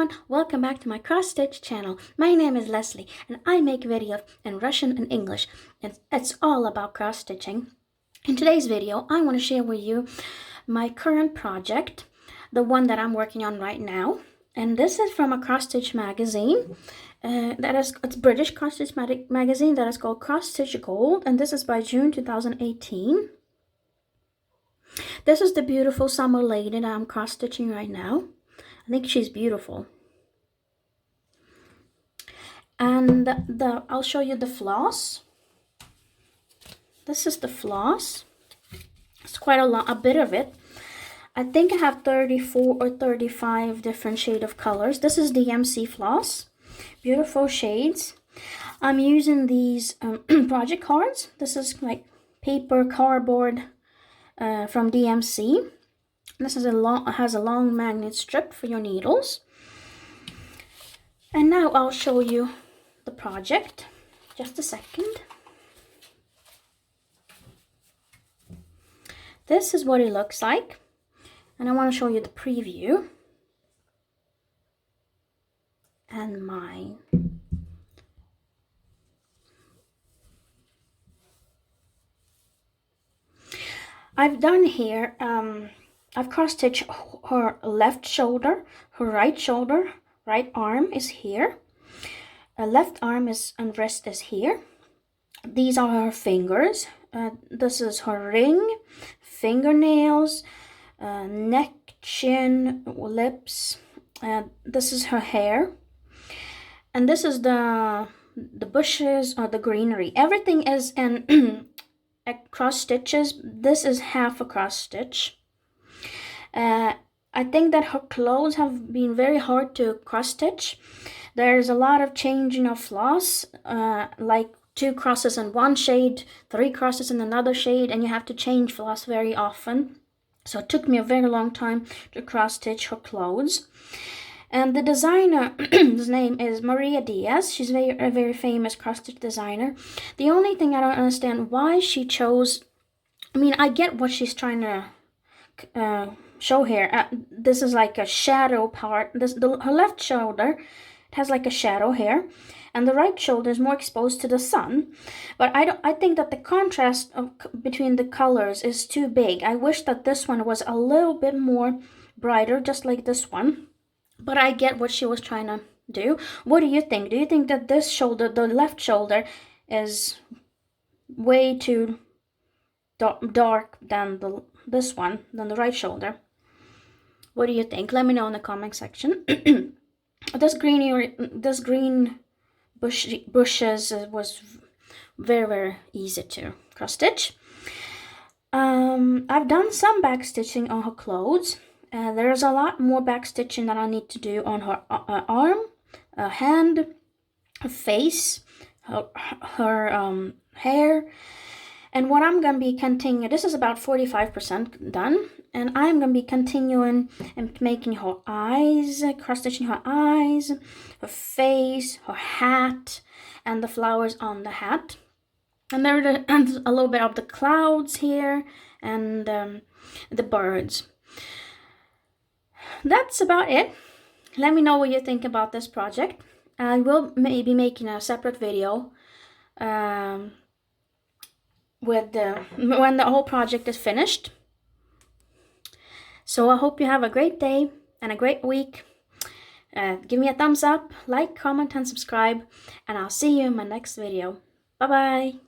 everyone, welcome back to my cross-stitch channel. My name is Leslie and I make videos in Russian and English, and it's all about cross-stitching. In today's video, I want to share with you my current project, the one that I'm working on right now. And this is from a cross-stitch magazine. It's British cross-stitch magazine that is called Cross Stitch Gold, and this is by June 2018. This is the beautiful summer lady that I'm cross-stitching right now. I think she's beautiful. And I'll show you the floss. This is the floss. It's quite a bit of it. I think I have 34 or 35 different shades of colors. This is DMC floss. Beautiful shades. I'm using these project cards. This is like paper cardboard from DMC. This is has a long magnet strip for your needles. And now I'll show you the project. Just a second. This is what it looks like. And I want to show you the preview. And mine. I've done here, I've cross-stitched her left shoulder, her right shoulder, right arm is here. Left arm is and wrist is here. These are her fingers. This is her ring, fingernails, neck, chin, lips. This is her hair. And this is the bushes or the greenery. Everything is in cross stitches. This is half a cross stitch. I think that her clothes have been very hard to cross stitch. There's a lot of changing of floss, like 2 crosses in one shade, 3 crosses in another shade, and you have to change floss very often. So it took me a very long time to cross stitch her clothes. And the designer, his name is Maria Diaz. She's a very famous cross-stitch designer. The only thing I don't understand why she chose, I mean, I get what she's trying to show here. This is like a shadow part. Her left shoulder, it has like a shadow here, and the right shoulder is more exposed to the sun. But I think that the contrast between the colors is too big. I wish that this one was a little bit more brighter, just like this one. But I get what she was trying to do. What do you think? Do you think that this shoulder, the left shoulder, is way too dark than this one, than the right shoulder? What do you think? Let me know in the comment section. This green bushes was very easy to cross stitch. I've done some back stitching on her clothes. There's a lot more back stitching that I need to do on her arm, hand, her face, her hair. And what I'm going to be continuing, this is about 45% done. And I'm going to be continuing and making her eyes, cross-stitching her eyes, her face, her hat, and the flowers on the hat. And there's a little bit of the clouds here and the birds. That's about it. Let me know what you think about this project. I will maybe making a separate video when the whole project is finished. So I hope you have a great day and a great week. Give me a thumbs up, like, comment, and subscribe, and I'll see you in my next video. Bye bye.